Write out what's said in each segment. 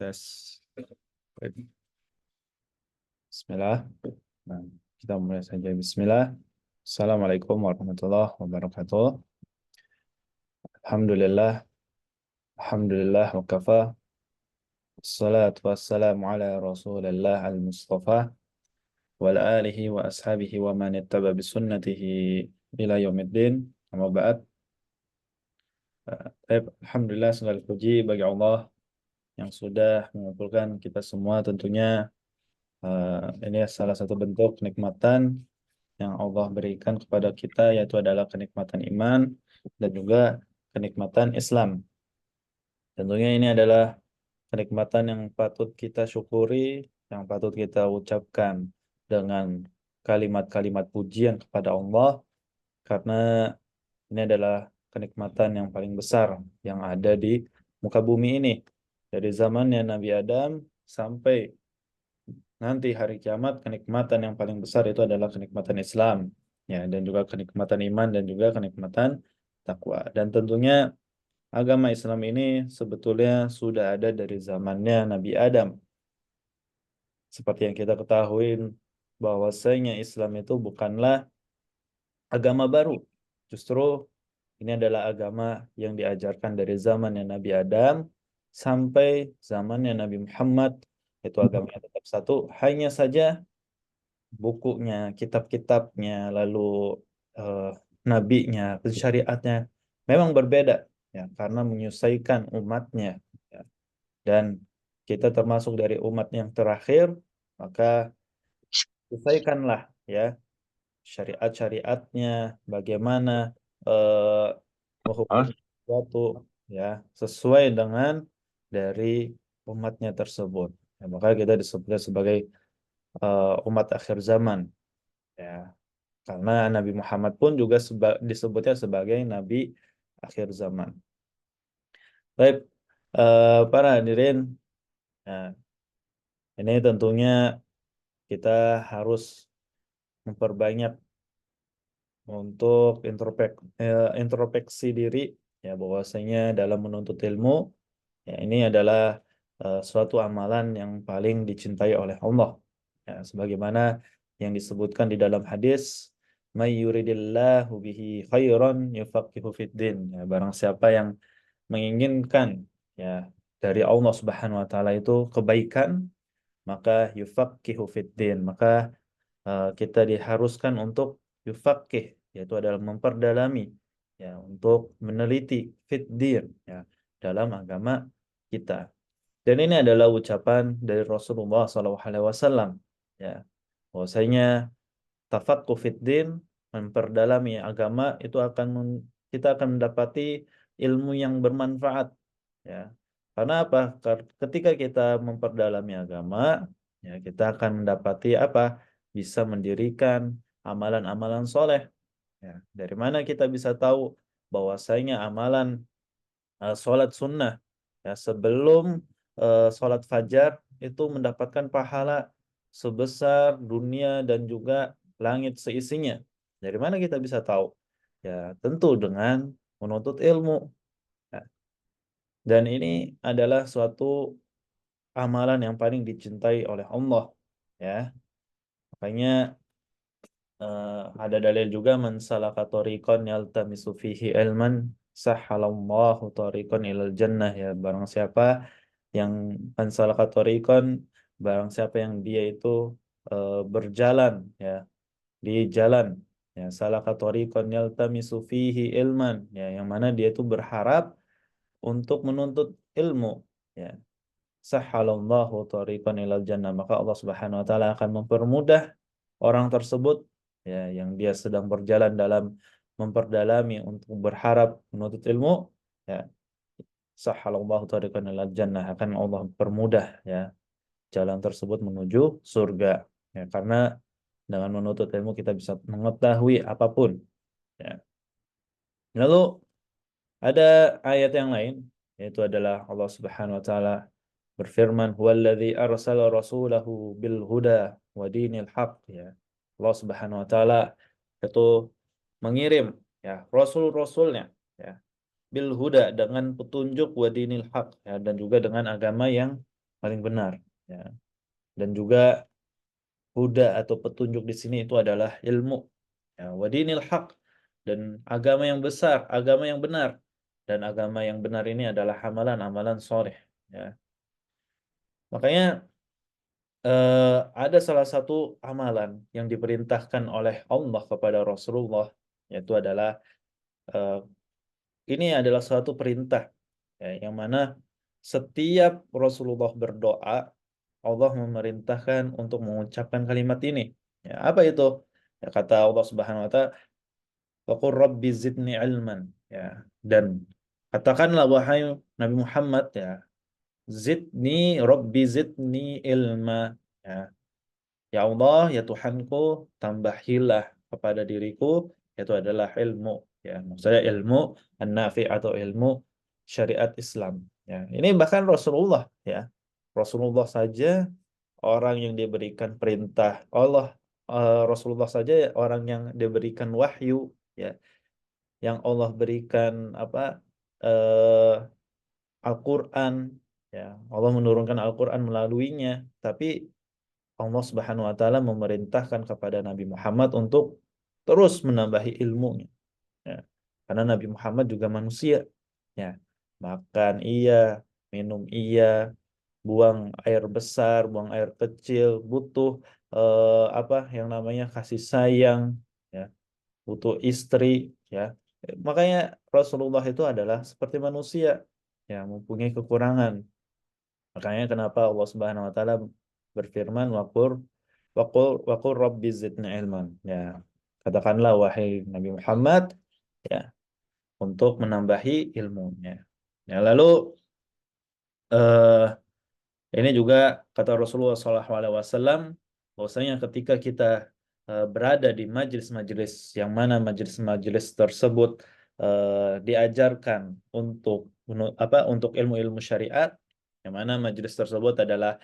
Tes. Baik. Bismillah. Nah, kita mulai saja. Bismillah. Assalamualaikum warahmatullahi wabarakatuh. Alhamdulillah. Alhamdulillah wa kafa. Assalatu wassalamu ala rasulillah al-mustafa wa ala alihi wa ashabihi wa man ittaba bisunnatihi ila yaumiddin. Amma ba'd. Baik, alhamdulillah segala puji bagi Allah yang sudah mengumpulkan kita semua tentunya. Ini salah satu bentuk kenikmatan yang Allah berikan kepada kita, yaitu adalah kenikmatan iman dan juga kenikmatan Islam. Tentunya ini adalah kenikmatan yang patut kita syukuri, yang patut kita ucapkan dengan kalimat-kalimat pujian kepada Allah, karena ini adalah kenikmatan yang paling besar yang ada di muka bumi ini. Dari zamannya Nabi Adam sampai nanti hari kiamat, kenikmatan yang paling besar itu adalah kenikmatan Islam, ya, dan juga kenikmatan iman dan juga kenikmatan takwa. Dan tentunya agama Islam ini sebetulnya sudah ada dari zamannya Nabi Adam. Seperti yang kita ketahui bahwasanya Islam itu bukanlah agama baru. Justru ini adalah agama yang diajarkan dari zamannya Nabi Adam sampai zamannya Nabi Muhammad. Itu agamanya tetap satu, hanya saja bukunya, kitab-kitabnya, lalu eh, nabinya, syariatnya memang berbeda, ya, karena menyesuaikan umatnya, ya. Dan kita termasuk dari umat yang terakhir, maka sesuaikanlah, ya, syariat-syariatnya, bagaimana eh, Ah, menghukum suatu, ya, sesuai dengan dari umatnya tersebut. Ya, maka kita disebut sebagai umat akhir zaman, ya. Karena Nabi Muhammad pun juga disebutnya sebagai Nabi akhir zaman. Baik, para hadirin, nah, ini tentunya kita harus memperbanyak untuk introspeksi diri, ya, bahwasanya dalam menuntut ilmu, ya, ini adalah suatu amalan yang paling dicintai oleh Allah. Ya, sebagaimana yang disebutkan di dalam hadis, "May yuridillahu bihi khairan yufaqihu fid din." Ya, barang siapa yang menginginkan, ya, dari Allah Subhanahu wa taala itu kebaikan, maka yufaqihu fid din, maka kita diharuskan untuk yufaqih, yaitu adalah memperdalami, ya, untuk meneliti fid din, ya, dalam agama kita. Dan ini adalah ucapan dari Rasulullah SAW, ya, bahwasanya tafaqquh fid din, memperdalami agama itu kita akan mendapati ilmu yang bermanfaat, ya. Karena apa? Ketika kita memperdalami agama, ya, kita akan mendapati apa? Bisa mendirikan amalan-amalan soleh. Ya. Dari mana kita bisa tahu bahwasanya amalan sholat sunnah, ya, sebelum sholat fajar itu mendapatkan pahala sebesar dunia dan juga langit seisinya. Dari mana kita bisa tahu? Ya, tentu dengan menuntut ilmu. Ya. Dan ini adalah suatu amalan yang paling dicintai oleh Allah. Ya, makanya ada dalil juga, man salaka tariqan yaltamisu fihi ilman sahhalallahu tariqan ilal jannah, ya, barang siapa yang man salaka tariqan, barang siapa yang dia itu berjalan, ya, di jalan, ya, salaka tariqan yaltamisu fihi ilman, ya, yang mana dia itu berharap untuk menuntut ilmu, ya, sahhalallahu tariqan ilal jannah, maka Allah Subhanahu wa taala akan mempermudah orang tersebut, ya, yang dia sedang berjalan dalam memperdalami untuk berharap menuntut ilmu, ya, sahhalallahu tariqan ilal jannah, akan Allah permudah, ya, jalan tersebut menuju surga, ya, karena dengan menuntut ilmu kita bisa mengetahui apapun, ya. Lalu ada ayat yang lain, yaitu adalah Allah Subhanahu wa taala berfirman, "Huwallazi arsala rasulahu bil huda wa dinil haq." Ya. Allah Subhanahu wa taala itu mengirim, ya, rasul-rasulnya, ya, bil huda, dengan petunjuk, wa dinil haq, ya, dan juga dengan agama yang paling benar, ya. Dan juga huda atau petunjuk di sini itu adalah ilmu, ya, wa dinil haq, dan agama yang besar, agama yang benar. Dan agama yang benar ini adalah amalan-amalan soleh, ya. Makanya ada salah satu amalan yang diperintahkan oleh Allah kepada Rasulullah, yaitu adalah eh, ini adalah suatu perintah, ya, yang mana setiap Rasulullah berdoa, Allah memerintahkan untuk mengucapkan kalimat ini. Ya, apa itu? Ya, kata Allah Subhanahu wa taala, "Waqur rabbi zidni ilman." Ya, dan katakanlah wahai Nabi Muhammad, ya, zidni rabbi zidni ilma. Ya, ya Allah, ya Tuhanku, tambahilah kepada diriku, yaitu adalah ilmu. Ya, maksudnya ilmu an-nafi atau ilmu syariat Islam. Ya, ini bahkan Rasulullah, ya. Rasulullah saja orang yang diberikan perintah Allah, Rasulullah saja orang yang diberikan wahyu, ya, yang Allah berikan apa, eh, Al-Quran, ya, Allah menurunkan Al-Quran melaluinya, tapi Allah Subhanahu wa taala memerintahkan kepada Nabi Muhammad untuk terus menambahi ilmunya, ya. Karena Nabi Muhammad juga manusia, ya. Makan iya, minum iya, buang air besar, buang air kecil, butuh apa yang namanya kasih sayang, ya, butuh istri, ya. Makanya Rasulullah itu adalah seperti manusia, ya, mempunyai kekurangan. Makanya kenapa Allah Subhanahu wa taala berfirman waqur rabbi zidni ilman. Ya. Katakanlah wahai Nabi Muhammad, ya, untuk menambahi ilmunya. Ya, lalu eh, ini juga kata Rasulullah SAW, bahwasanya ketika kita berada di majelis-majelis yang mana majelis-majelis tersebut diajarkan untuk untuk ilmu-ilmu syariat, yang mana majelis tersebut adalah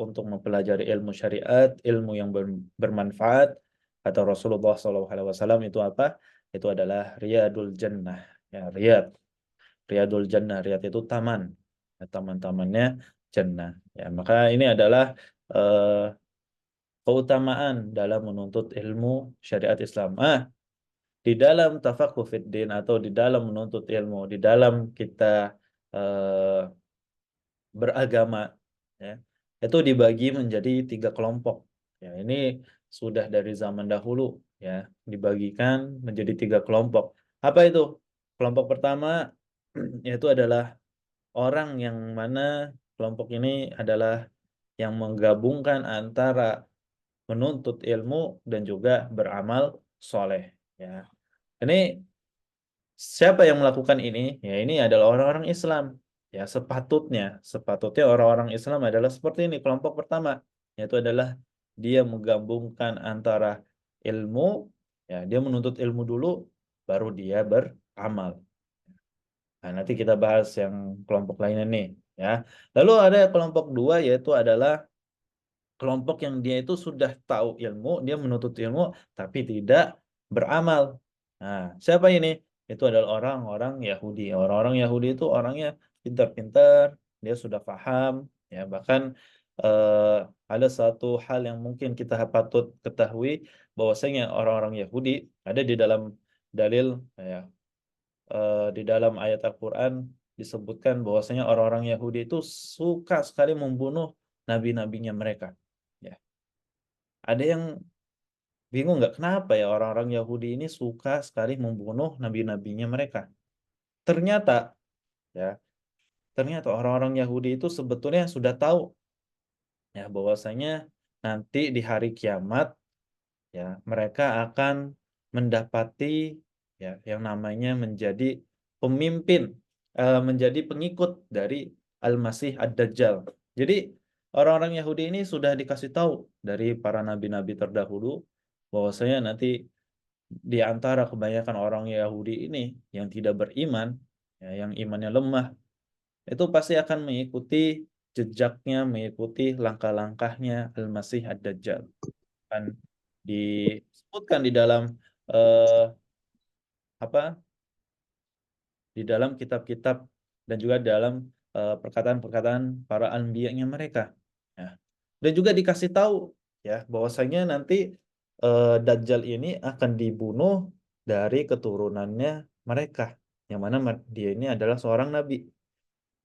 untuk mempelajari ilmu syariat, ilmu yang bermanfaat. Kata Rasulullah SAW itu apa? Itu adalah riyadul jannah. Ya, riyadul jannah. Riyad itu taman. Ya, taman-tamannya jannah. Ya, maka ini adalah eh, keutamaan dalam menuntut ilmu syariat Islam. Di dalam tafaqquh fid din atau di dalam menuntut ilmu, di dalam kita eh, beragama, ya, itu dibagi menjadi 3 kelompok. Ya, ini sudah dari zaman dahulu, ya, dibagikan menjadi 3 kelompok. Apa itu? Kelompok pertama yaitu adalah orang yang mana kelompok ini adalah yang menggabungkan antara menuntut ilmu dan juga beramal soleh. Ya, ini siapa yang melakukan ini? Ya, ini adalah orang-orang Islam. Ya, sepatutnya orang-orang Islam adalah seperti ini. Kelompok pertama, yaitu adalah dia menggabungkan antara ilmu, ya, dia menuntut ilmu dulu, baru dia beramal. Nah, nanti kita bahas yang kelompok lainnya nih, ya. Lalu ada kelompok dua, yaitu adalah kelompok yang dia itu sudah tahu ilmu, dia menuntut ilmu, tapi tidak beramal. Nah, siapa ini? Itu adalah orang-orang Yahudi. Orang-orang Yahudi itu orangnya pintar-pintar, dia sudah paham, ya. Bahkan eh, ada satu hal yang mungkin kita patut ketahui, bahwasanya orang-orang Yahudi ada di dalam dalil, ya, di dalam ayat Al-Quran disebutkan bahwasanya orang-orang Yahudi itu suka sekali membunuh nabi-nabinya mereka. Ya. Ada yang bingung nggak kenapa ya orang-orang Yahudi ini suka sekali membunuh nabi-nabinya mereka. Ternyata, ya, ternyata orang-orang Yahudi itu sebetulnya sudah tahu, ya, bahwasanya nanti di hari kiamat, ya, mereka akan mendapati, ya, yang namanya menjadi pemimpin, menjadi pengikut dari Al-Masih Ad-Dajjal. Jadi orang-orang Yahudi ini sudah dikasih tahu dari para nabi-nabi terdahulu bahwasanya nanti di antara kebanyakan orang Yahudi ini yang tidak beriman, ya, yang imannya lemah, itu pasti akan mengikuti jejaknya, mengikuti langkah-langkahnya Al-Masih Ad-Dajjal. Kan disebutkan di dalam eh, apa di dalam kitab-kitab dan juga dalam perkataan-perkataan para anbiya-nya mereka. Ya. Dan juga dikasih tahu ya bahwasanya nanti Dajjal ini akan dibunuh dari keturunannya mereka, yang mana dia ini adalah seorang nabi.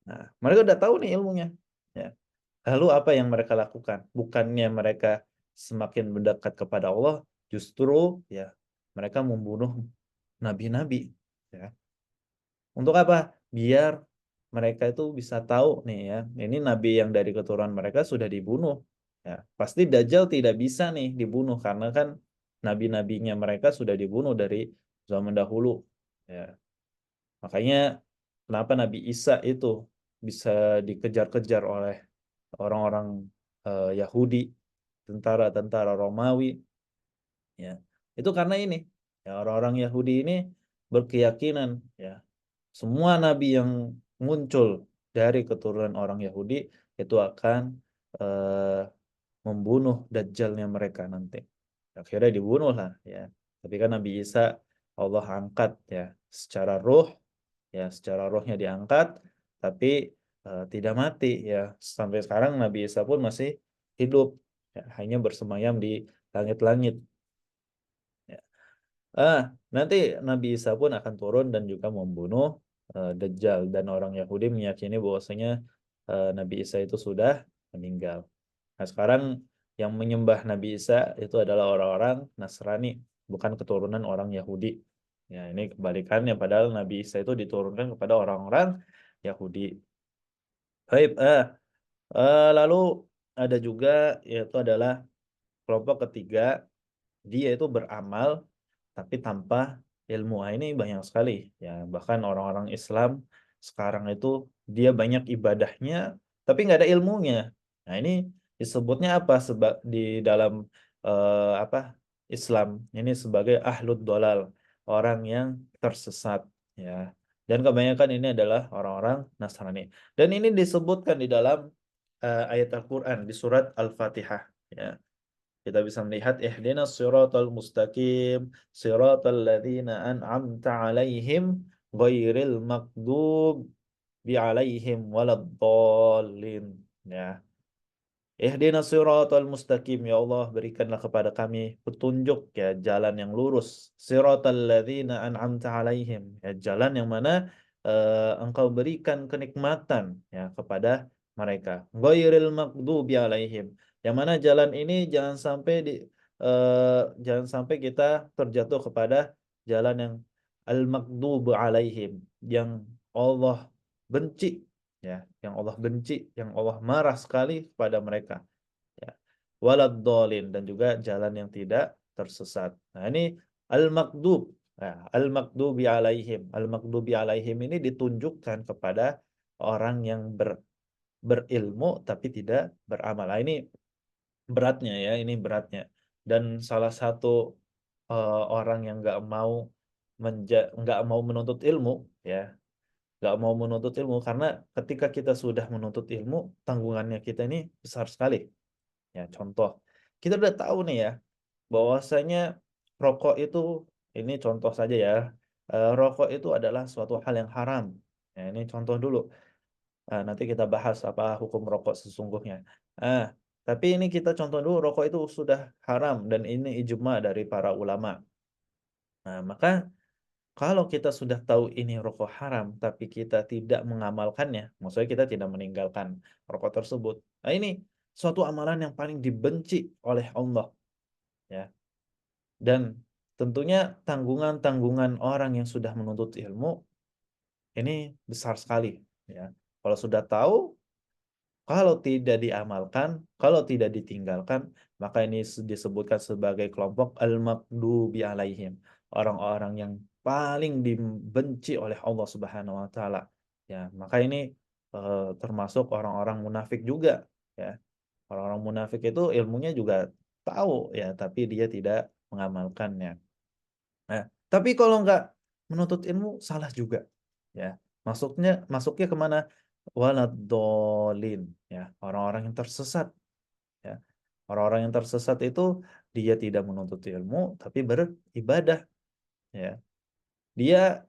Nah, mereka udah tahu nih ilmunya. Ya. Lalu apa yang mereka lakukan? Bukannya mereka semakin mendekat kepada Allah, justru ya mereka membunuh nabi-nabi. Ya. Untuk apa? Biar mereka itu bisa tahu nih ya, ini nabi yang dari keturunan mereka sudah dibunuh. Ya, pasti Dajjal tidak bisa nih dibunuh karena kan nabi-nabinya mereka sudah dibunuh dari zaman dahulu. Ya, makanya kenapa Nabi Isa itu bisa dikejar-kejar oleh orang-orang Yahudi, tentara-tentara Romawi, ya. Itu karena ini, ya orang-orang Yahudi ini berkeyakinan, ya, semua nabi yang muncul dari keturunan orang Yahudi itu akan eh, membunuh dajjalnya mereka nanti. Akhirnya dibunuh lah, ya. Tapi kan Nabi Isa Allah angkat ya secara ruh, ya secara rohnya diangkat, tapi tidak mati ya. Sampai sekarang Nabi Isa pun masih hidup, ya, hanya bersemayam di langit-langit. Ya. Nanti Nabi Isa pun akan turun dan juga membunuh Dajjal, dan orang Yahudi meyakini bahwasanya Nabi Isa itu sudah meninggal. Nah, sekarang yang menyembah Nabi Isa itu adalah orang-orang Nasrani, bukan keturunan orang Yahudi. Ya, ini kebalikannya, padahal Nabi Isa itu diturunkan kepada orang-orang Yahudi. Baik, lalu ada juga yaitu adalah kelompok ketiga, dia itu beramal tapi tanpa ilmu. Nah, ini banyak sekali ya, bahkan orang-orang Islam sekarang itu dia banyak ibadahnya tapi nggak ada ilmunya. Nah, ini disebutnya apa di dalam apa Islam ini sebagai ahlud dolal, orang yang tersesat, ya. Dan kebanyakan ini adalah orang-orang Nasrani, dan ini disebutkan di dalam ayat Al-Qur'an di surat Al-Fatihah, ya. Kita bisa melihat ihdinas siratal mustaqim siratal ladzina an'amta 'alaihim ghairil maghdub bi 'alaihim waladdallin. Ya. Ihdinas siratal mustaqim, ya Allah berikanlah kepada kami petunjuk ya jalan yang lurus. Siratal ladzina an'amta 'alaihim, ya jalan yang mana Engkau berikan kenikmatan ya kepada mereka. Ghairil maghdubi 'alaihim. Yang mana jalan ini jangan sampai kita terjatuh kepada jalan yang al-maghdubu 'alaihim, yang Allah benci, ya, yang Allah benci, yang Allah marah sekali kepada mereka, ya. Waladdallin, dan juga jalan yang tidak tersesat. Nah, ini al-maghdub. Nah, al-maghdubi alaihim. Al-maghdubi alaihim ini ditunjukkan kepada orang yang berilmu tapi tidak beramal. Nah, ini beratnya ya, ini beratnya. Dan salah satu orang yang nggak mau menuntut ilmu, ya, nggak mau menuntut ilmu karena ketika kita sudah menuntut ilmu, tanggungannya kita ini besar sekali. Ya, contoh, kita udah tahu nih ya, bahwasanya rokok itu, ini contoh saja ya, rokok itu adalah suatu hal yang haram. Ya, ini contoh dulu. Nanti kita bahas apa hukum rokok sesungguhnya. Ah, tapi ini kita contoh dulu, rokok itu sudah haram dan ini ijma dari para ulama. Nah, maka kalau kita sudah tahu ini rokok haram, tapi kita tidak mengamalkannya, maksudnya kita tidak meninggalkan rokok tersebut. Nah, ini suatu amalan yang paling dibenci oleh Allah, ya. Dan tentunya tanggungan-tanggungan orang yang sudah menuntut ilmu ini besar sekali, ya. Kalau sudah tahu, kalau tidak diamalkan, kalau tidak ditinggalkan, maka ini disebutkan sebagai kelompok al-maghdubi alaihim, orang-orang yang paling dibenci oleh Allah Subhanahu wa taala. Ya, maka ini termasuk orang-orang munafik juga, ya. Orang-orang munafik itu ilmunya juga tahu ya, tapi dia tidak mengamalkannya. Nah, tapi kalau nggak menuntut ilmu salah juga, ya. Masuknya kemana? Waladolin, ya, orang-orang yang tersesat, ya. Orang-orang yang tersesat itu dia tidak menuntut ilmu tapi beribadah, ya. Dia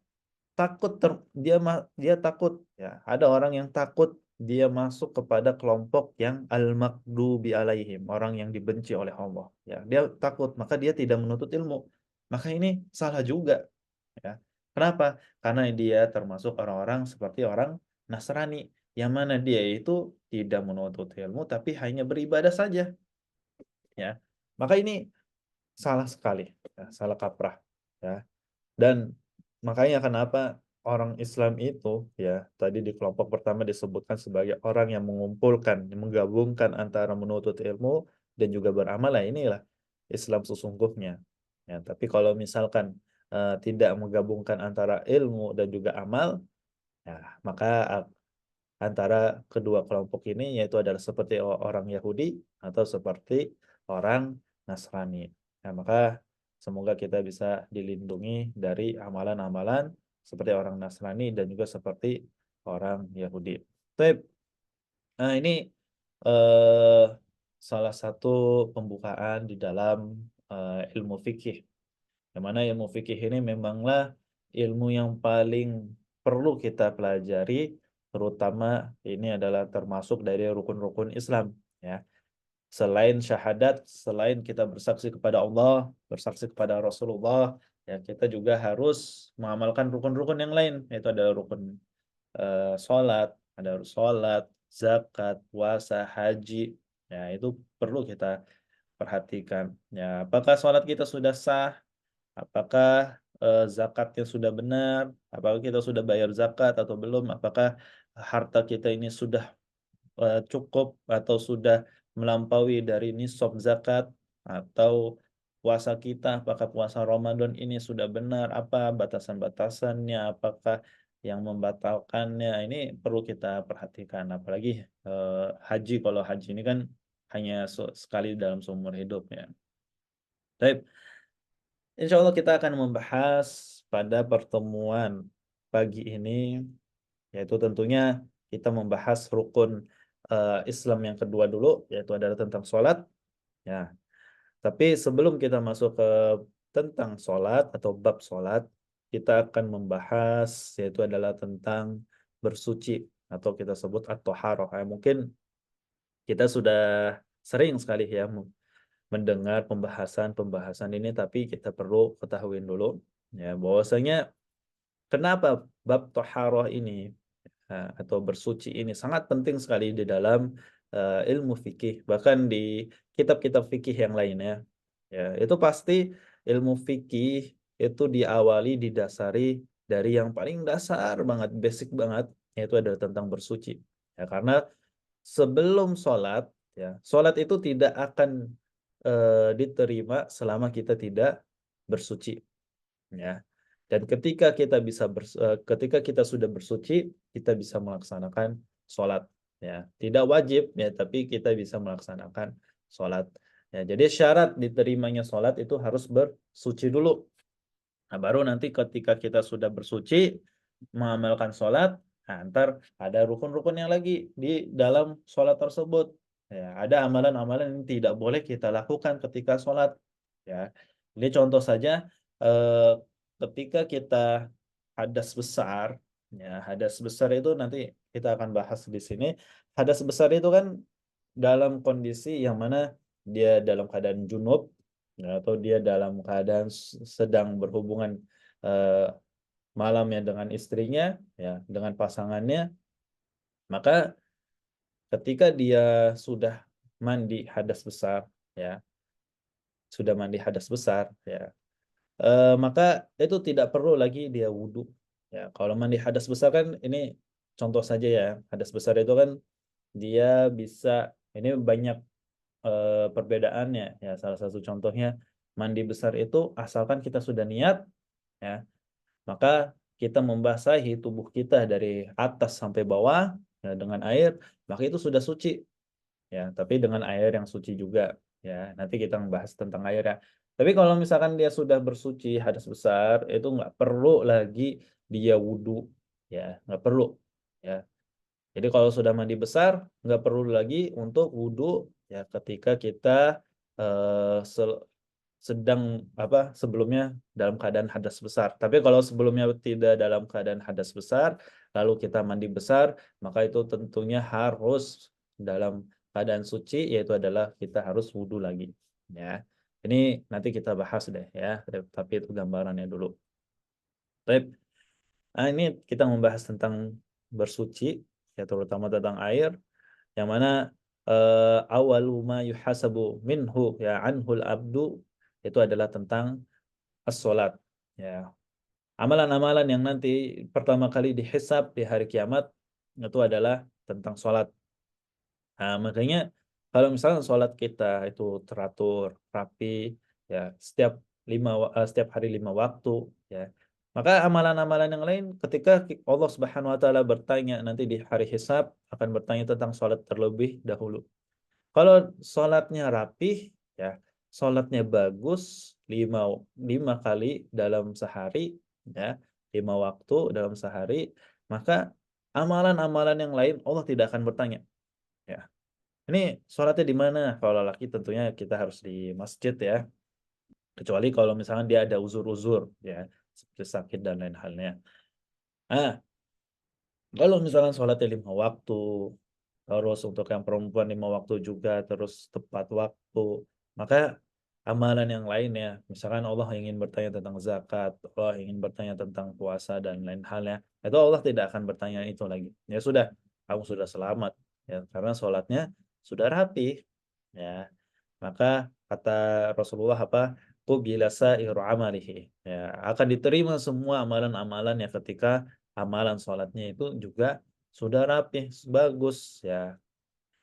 dia takut ya. Ada orang yang takut dia masuk kepada kelompok yang al-maghdubi alaihim, orang yang dibenci oleh Allah. Ya, dia takut, maka dia tidak menuntut ilmu. Maka ini salah juga, ya. Kenapa? Karena dia termasuk orang-orang seperti orang Nasrani, yang mana dia itu tidak menuntut ilmu tapi hanya beribadah saja, ya. Maka ini salah sekali, ya, salah kaprah, ya. Dan makanya kenapa orang Islam itu ya tadi di kelompok pertama disebutkan sebagai orang yang mengumpulkan, menggabungkan antara menuntut ilmu dan juga beramal. Nah, inilah Islam sesungguhnya. Ya, tapi kalau misalkan tidak menggabungkan antara ilmu dan juga amal, ya, maka antara kedua kelompok ini yaitu adalah seperti orang Yahudi atau seperti orang Nasrani. Nah, maka semoga kita bisa dilindungi dari amalan-amalan seperti orang Nasrani dan juga seperti orang Yahudi. Baik, nah ini eh, salah satu pembukaan di dalam ilmu fikih. Yang mana ilmu fikih ini memanglah ilmu yang paling perlu kita pelajari, terutama ini adalah termasuk dari rukun-rukun Islam, ya. Selain syahadat, selain kita bersaksi kepada Allah, bersaksi kepada Rasulullah, ya kita juga harus mengamalkan rukun-rukun yang lain, yaitu adalah rukun sholat, ada sholat, zakat, puasa, haji. Ya, itu perlu kita perhatikan. Ya, apakah sholat kita sudah sah? Apakah zakatnya sudah benar? Apakah kita sudah bayar zakat atau belum? Apakah harta kita ini sudah cukup atau sudah melampaui dari nisab zakat? Atau puasa kita, apakah puasa Ramadan ini sudah benar? Apa batasan-batasannya? Apakah yang membatalkannya? Ini perlu kita perhatikan. Apalagi haji, kalau haji ini kan hanya sekali dalam seumur hidup, ya. Baik. Insya Allah kita akan membahas pada pertemuan pagi ini, yaitu tentunya kita membahas rukun Islam yang kedua dulu, yaitu adalah tentang sholat. Ya, tapi sebelum kita masuk ke tentang sholat atau bab sholat, kita akan membahas yaitu adalah tentang bersuci atau kita sebut at-thaharah. Mungkin kita sudah sering sekali ya mendengar pembahasan-pembahasan ini, tapi kita perlu ketahui dulu ya bahwasanya kenapa bab toharoh ini atau bersuci ini sangat penting sekali di dalam ilmu fikih, bahkan di kitab-kitab fikih yang lainnya. Ya, itu pasti ilmu fikih itu diawali didasari dari yang paling dasar banget, basic banget, yaitu adalah tentang bersuci. Ya, karena sebelum sholat, ya, sholat itu tidak akan diterima selama kita tidak bersuci, ya. Dan ketika kita sudah bersuci, kita bisa melaksanakan sholat, ya. Tidak wajib, ya, tapi kita bisa melaksanakan sholat. Ya, jadi syarat diterimanya sholat itu harus bersuci dulu. Nah, baru nanti ketika kita sudah bersuci, mengamalkan sholat, nah, ntar ada rukun-rukun yang lagi di dalam sholat tersebut. Ya, ada amalan-amalan yang tidak boleh kita lakukan ketika sholat. Ya, ini contoh saja, eh, ketika kita hadas besar, ya hadas besar itu nanti kita akan bahas di sini. Hadas besar itu kan dalam kondisi yang mana dia dalam keadaan junub, ya, atau dia dalam keadaan sedang berhubungan eh, malamnya dengan istrinya, ya, dengan pasangannya, maka ketika dia sudah mandi hadas besar, ya, sudah mandi hadas besar, ya, maka itu tidak perlu lagi dia wudhu. Ya, kalau mandi hadas besar kan ini contoh saja ya, hadas besar itu kan dia bisa, ini banyak perbedaannya, ya. Salah satu contohnya mandi besar itu asalkan kita sudah niat, ya, maka kita membasahi tubuh kita dari atas sampai bawah, ya, dengan air, maka itu sudah suci, ya. Tapi dengan air yang suci juga, ya. Nanti kita membahas tentang air, ya. Tapi kalau misalkan dia sudah bersuci hadas besar, itu nggak perlu lagi dia wudhu, ya, nggak perlu, ya. Jadi kalau sudah mandi besar, nggak perlu lagi untuk wudhu, ya, ketika kita sedang sebelumnya dalam keadaan hadas besar. Tapi kalau sebelumnya tidak dalam keadaan hadas besar, lalu kita mandi besar, maka itu tentunya harus dalam keadaan suci, yaitu adalah kita harus wudhu lagi. Ya, ini nanti kita bahas deh ya, tapi itu gambarannya dulu. Baik, nah ini kita membahas tentang bersuci, ya terutama tentang air, yang mana awalu ma yuhasabu minhu ya anhul abdu, itu adalah tentang as-salat, ya. Amalan-amalan yang nanti pertama kali dihisab di hari kiamat itu adalah tentang salat. Nah, makanya kalau misalnya salat kita itu teratur, rapi, ya setiap hari 5 waktu, ya. Maka amalan-amalan yang lain ketika Allah Subhanahu wa taala bertanya nanti di hari hisab akan bertanya tentang salat terlebih dahulu. Kalau sholatnya rapih, ya, sholatnya bagus, lima kali dalam sehari, ya, 5 waktu dalam sehari, maka amalan-amalan yang lain Allah tidak akan bertanya. Ya, ini sholatnya di mana? Kalau laki tentunya kita harus di masjid ya, kecuali kalau misalnya dia ada uzur-uzur, ya, seperti sakit dan lain halnya. Nah, kalau misalnya sholatnya 5 waktu, terus untuk yang perempuan 5 waktu juga, terus tepat waktu, maka amalan yang lainnya, misalkan Allah ingin bertanya tentang zakat, Allah ingin bertanya tentang puasa dan lain halnya, itu Allah tidak akan bertanya itu lagi. Ya sudah, kamu sudah selamat, ya karena sholatnya sudah rapi, ya. Maka kata Rasulullah qubila sa'iru amalihi. Ya, akan diterima semua amalan-amalan ya ketika amalan sholatnya itu juga sudah rapi, bagus ya.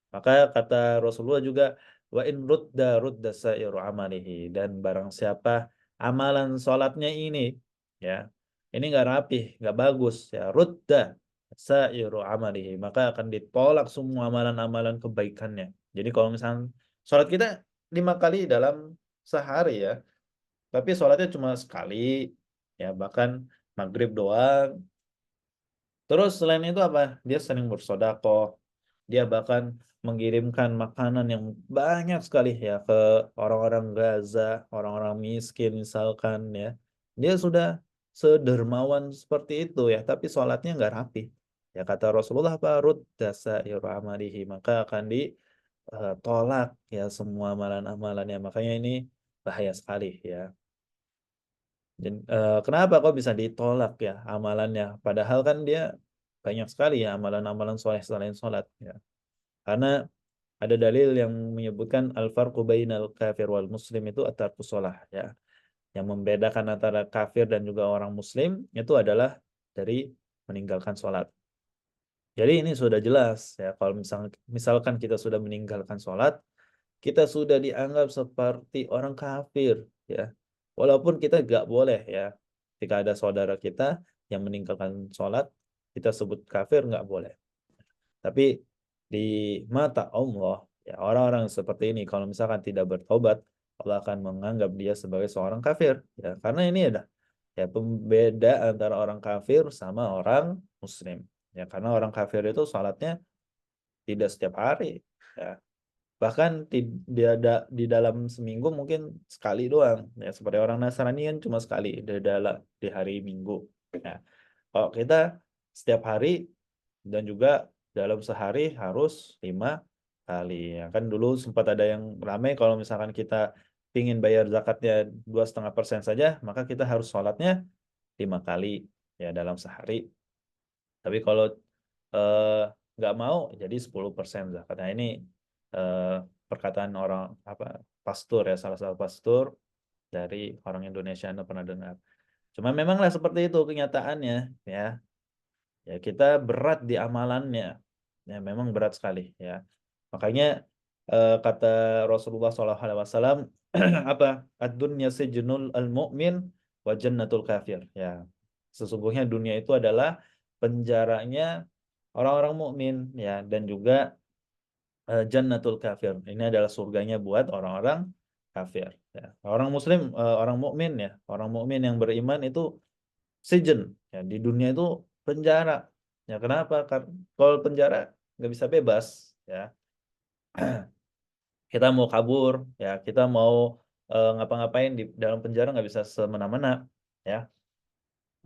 Maka kata Rasulullah juga wa in rudda sa'iru amalihi, dan barang siapa amalan sholatnya ini ya, ini nggak rapi, nggak bagus ya, rudda sa'iru amalihi, maka akan ditolak semua amalan-amalan kebaikannya. Jadi kalau misalnya sholat kita 5 kali dalam sehari ya, tapi sholatnya cuma sekali, ya bahkan maghrib doang. Terus selain itu dia sering bersedekah, dia bahkan mengirimkan makanan yang banyak sekali ya ke orang-orang Gaza, orang-orang miskin misalkan ya. Dia sudah sedermawan seperti itu ya, tapi sholatnya nggak rapi. Ya kata Rasulullah rudda sa'iru amalihi, maka akan ditolak ya semua amalan-amalannya. Makanya ini bahaya sekali ya. Dan, kenapa kok bisa ditolak ya amalannya? Padahal kan dia banyak sekali ya amalan-amalan soleh selain sholat ya. Karena ada dalil yang menyebutkan al-farqu bainal kafir wal muslim itu at-tarkus shalah ya. Yang membedakan antara kafir dan juga orang muslim itu adalah dari meninggalkan sholat. Jadi ini sudah jelas ya, kalau misalkan kita sudah meninggalkan sholat, kita sudah dianggap seperti orang kafir ya. Walaupun kita nggak boleh ya, ketika ada saudara kita yang meninggalkan sholat, kita sebut kafir nggak boleh. Tapi di mata Allah, ya orang-orang seperti ini kalau misalkan tidak bertobat, Allah akan menganggap dia sebagai seorang kafir. Ya, karena ini ada ya pembeda antara orang kafir sama orang muslim. Ya, karena orang kafir itu sholatnya tidak setiap hari. Ya. Bahkan di dalam seminggu mungkin sekali doang. Ya, seperti orang Nasrani kan cuma sekali di hari Minggu. Ya. Kalau kita setiap hari dan juga dalam sehari harus 5 kali. Ya, kan dulu sempat ada yang ramai kalau misalkan kita ingin bayar zakatnya 2,5% saja, maka kita harus sholatnya 5 kali ya dalam sehari. Tapi kalau eh, nggak mau jadi 10% zakatnya. Ini eh, perkataan orang pastor ya, salah satu pastor dari orang Indonesia, Anda pernah dengar. Cuma memanglah seperti itu kenyataannya ya. Ya kita berat di amalannya. Ya memang berat sekali ya. Makanya kata Rasulullah SAW apa? Ad-dunya sijnul al-mu'min wa jannatul kafir. Ya. Sesungguhnya dunia itu adalah penjaranya orang-orang mukmin ya, dan juga jannatul kafir. Ini adalah surganya buat orang-orang kafir ya. Orang muslim, orang mukmin ya, orang mukmin yang beriman itu sejen ya, di dunia itu penjara. Ya kenapa? Kalau penjara nggak bisa bebas ya. Kita mau kabur ya, kita mau ngapa-ngapain di dalam penjara nggak bisa semena-mena, ya.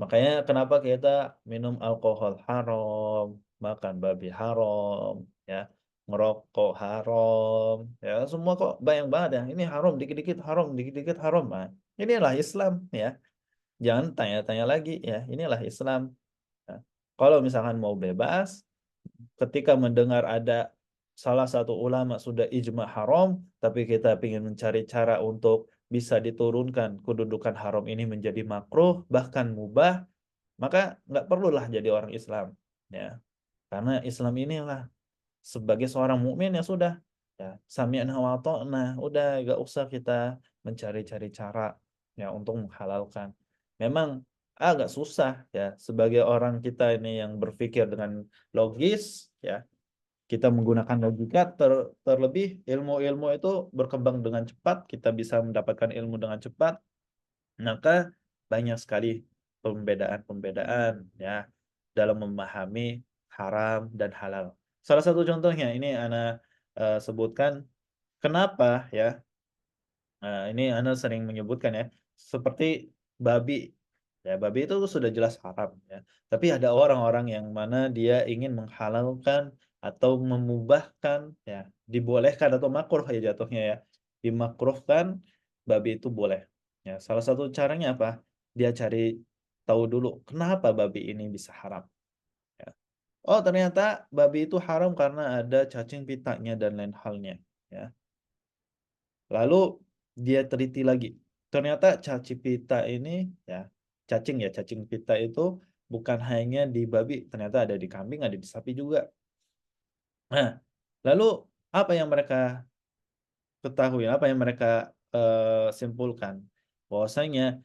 Makanya kenapa kita minum alkohol haram, makan babi haram, ya, ngerokok haram, ya, semua kok banyak banget ya. Ini haram, dikit-dikit haram, dikit-dikit haram. Nah, inilah Islam, ya. Jangan tanya-tanya lagi, ya. Inilah Islam. Nah, kalau misalkan mau bebas, ketika mendengar ada salah satu ulama sudah ijma haram, tapi kita ingin mencari cara untuk bisa diturunkan kedudukan haram ini menjadi makruh, bahkan mubah, maka nggak perlulah jadi orang Islam, ya. Karena Islam inilah sebagai seorang mukmin ya sudah, ya, sami'na wa ata'na, udah nggak usah kita mencari-cari cara ya untuk menghalalkan. Memang agak susah ya sebagai orang kita ini yang berpikir dengan logis, ya, kita menggunakan logika, terlebih ilmu-ilmu itu berkembang dengan cepat, kita bisa mendapatkan ilmu dengan cepat, maka banyak sekali pembedaan-pembedaan ya dalam memahami haram dan halal. Salah satu contohnya ini ana sebutkan kenapa ya, ini ana sering menyebutkan ya, seperti babi. Ya, babi itu sudah jelas haram ya. Tapi ada orang-orang yang mana dia ingin menghalalkan atau memubahkan ya, dibolehkan atau makruh ya jatuhnya ya. Dimakruhkan babi itu boleh. Ya, salah satu caranya apa? Dia cari tahu dulu kenapa babi ini bisa haram ya. Oh, ternyata babi itu haram karena ada cacing pitanya dan lain halnya ya. Lalu dia teliti lagi. Ternyata cacing pita ini ya, cacing pita itu bukan hanya di babi, ternyata ada di kambing, ada di sapi juga. Nah, lalu apa yang mereka ketahui, apa yang mereka simpulkan? Bahwasanya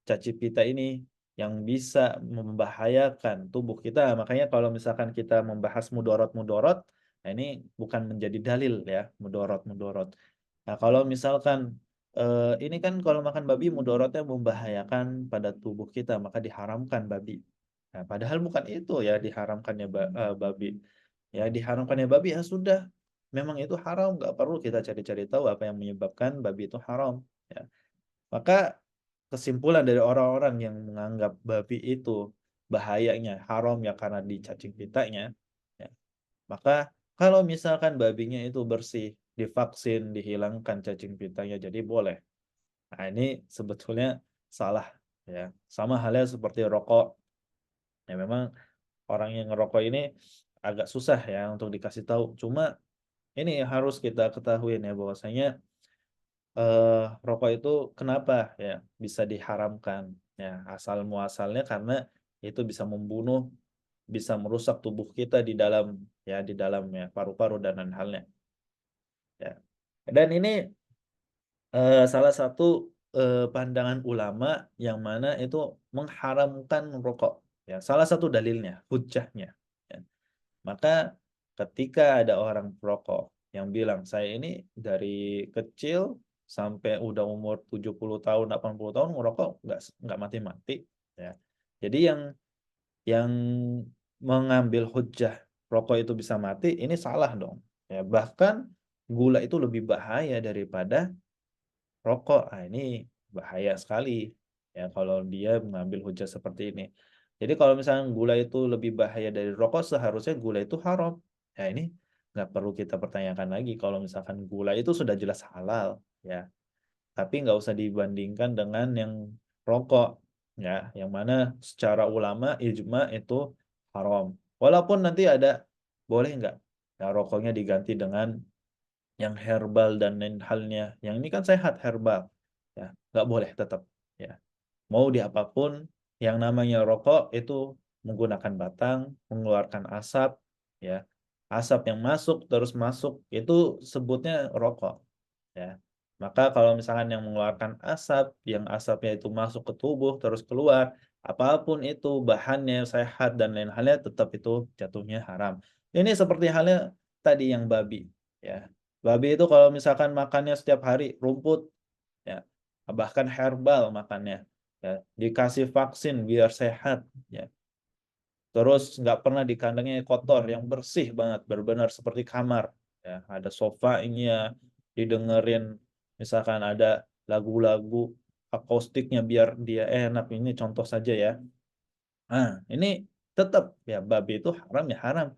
cacing pita ini yang bisa membahayakan tubuh kita. Makanya kalau misalkan kita membahas mudorot-mudorot, nah ini bukan menjadi dalil ya, mudorot-mudorot. Nah, kalau misalkan ini kan kalau makan babi mudorotnya membahayakan pada tubuh kita, maka diharamkan babi. Nah, padahal bukan itu ya diharamkannya babi. Ya diharamkannya babi ya sudah. Memang itu haram, nggak perlu kita cari-cari tahu apa yang menyebabkan babi itu haram. Ya. Maka kesimpulan dari orang-orang yang menganggap babi itu bahayanya haram ya karena dicacing pitanya, ya. Maka kalau misalkan babinya itu bersih, divaksin, dihilangkan cacing pitanya jadi boleh. Nah, ini sebetulnya salah ya. Sama halnya seperti rokok. Ya memang orang yang ngerokok ini agak susah ya untuk dikasih tahu. Cuma ini harus kita ketahui ya bahwasanya rokok itu kenapa ya bisa diharamkan ya asal muasalnya karena itu bisa membunuh, bisa merusak tubuh kita di dalam ya paru-paru dan lain halnya ya. Dan ini salah satu pandangan ulama yang mana itu mengharamkan rokok ya salah satu dalilnya hujjahnya ya. Maka ketika ada orang perokok yang bilang, "Saya ini dari kecil sampai udah umur 70 tahun, 80 tahun ngerokok nggak mati-mati." Ya. Jadi yang mengambil hujjah rokok itu bisa mati, ini salah dong. Ya, bahkan gula itu lebih bahaya daripada rokok. Ah, ini bahaya sekali ya kalau dia mengambil hujah seperti ini. Jadi kalau misalnya gula itu lebih bahaya dari rokok, seharusnya gula itu haram. Ya ini nggak perlu kita pertanyakan lagi kalau misalkan gula itu sudah jelas halal ya. Tapi nggak usah dibandingkan dengan yang rokok ya, yang mana secara ulama ijma itu haram. Walaupun nanti ada boleh nggak ya rokoknya diganti dengan yang herbal dan lain halnya. Yang ini kan sehat herbal. Ya, nggak boleh tetap. Ya. Mau di apapun yang namanya rokok itu menggunakan batang, mengeluarkan asap, ya. Asap yang masuk terus masuk itu sebutnya rokok, ya. Maka kalau misalkan yang mengeluarkan asap, yang asapnya itu masuk ke tubuh terus keluar, apapun itu bahannya sehat dan lain halnya tetap itu jatuhnya haram. Ini seperti halnya tadi yang babi, ya. Babi itu kalau misalkan makannya setiap hari rumput, ya, bahkan herbal makannya, ya, dikasih vaksin biar sehat, ya. Terus nggak pernah di kandangnya kotor, yang bersih banget, benar-benar seperti kamar, ya. Ada sofanya, didengerin, misalkan ada lagu-lagu akustiknya biar dia enak. Ini contoh saja ya. Nah, ini tetap ya babi itu haram ya haram.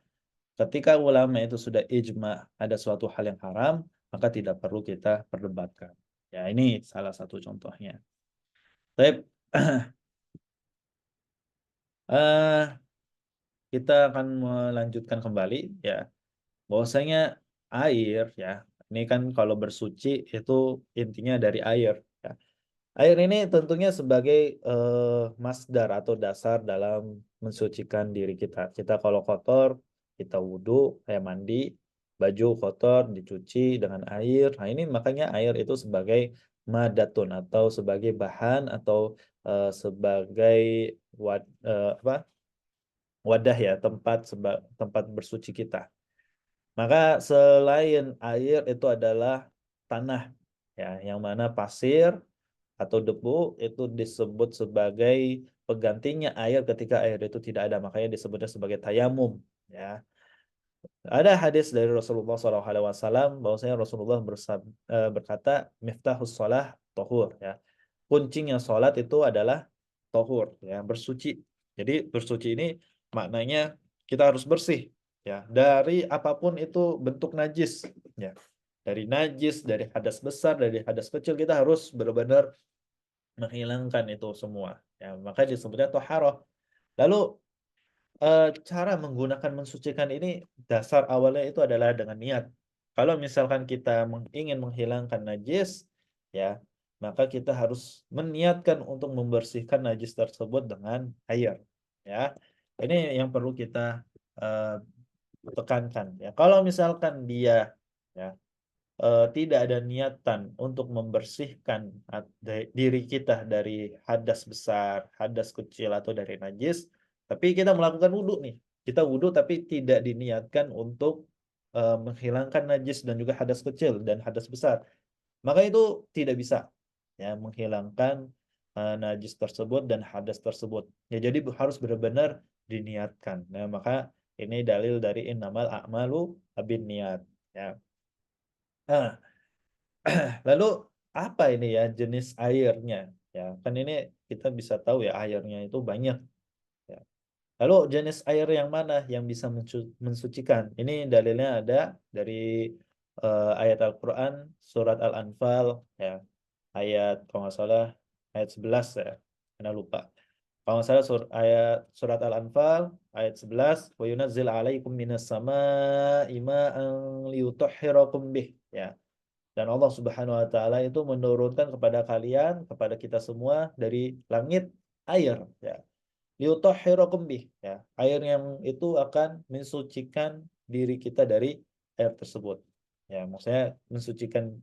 Ketika ulama itu sudah ijma ada suatu hal yang haram, maka tidak perlu kita perdebatkan. Ya, ini salah satu contohnya. Baik, eh kita akan melanjutkan kembali ya. Bahwasanya air ya, ini kan kalau bersuci itu intinya dari air ya. Air ini tentunya sebagai masdar atau dasar dalam mensucikan diri kita. Kita kalau kotor, kita wudhu, kayak mandi, baju kotor dicuci dengan air. Nah ini makanya air itu sebagai madatun atau sebagai bahan atau sebagai apa wadah ya tempat bersuci kita. Maka selain air itu adalah tanah ya, yang mana pasir atau debu itu disebut sebagai penggantinya air ketika air itu tidak ada, makanya disebutnya sebagai tayamum ya. Ada hadis dari Rasulullah SAW bahwasanya Rasulullah berkata miftahus shalah tohur ya. Kuncinya sholat itu adalah tohur ya, bersuci. Jadi bersuci ini maknanya kita harus bersih ya dari apapun itu bentuk najis ya. Dari najis, dari hadas besar, dari hadas kecil kita harus benar-benar menghilangkan itu semua ya, maka disebutnya toharoh. Lalu cara menggunakan mensucikan ini dasar awalnya itu adalah dengan niat. Kalau misalkan kita ingin menghilangkan najis ya, maka kita harus meniatkan untuk membersihkan najis tersebut dengan air ya. Ini yang perlu kita eh, tekankan ya. Kalau misalkan dia ya tidak ada niatan untuk membersihkan diri kita dari hadas besar, hadas kecil atau dari najis, tapi kita melakukan wudhu nih. Kita wudhu tapi tidak diniatkan untuk menghilangkan najis dan juga hadas kecil dan hadas besar. Maka itu tidak bisa ya menghilangkan najis tersebut dan hadas tersebut. Ya jadi harus benar-benar diniatkan. Nah, maka ini dalil dari innamal a'malu niat ya. Nah, lalu apa ini ya jenis airnya? Ya, kan ini kita bisa tahu ya airnya itu banyak. Ya. Lalu jenis air yang mana yang bisa mensucikan? Ini dalilnya ada dari ayat Al-Quran surat Al-Anfal ya, ayat kalau nggak salah ayat 11 ya, karena lupa. Kalau nggak salah ayat surat Al-Anfal ayat 11, wa yunazzil alaikum minas samaa'i ma'an liyutahhirakum bih ya. Dan Allah Subhanahu wa taala itu menurunkan kepada kalian, kepada kita semua dari langit air ya. Liutahhirakum bih ya. Air yang itu akan mensucikan diri kita dari air tersebut. Ya, maksudnya mensucikan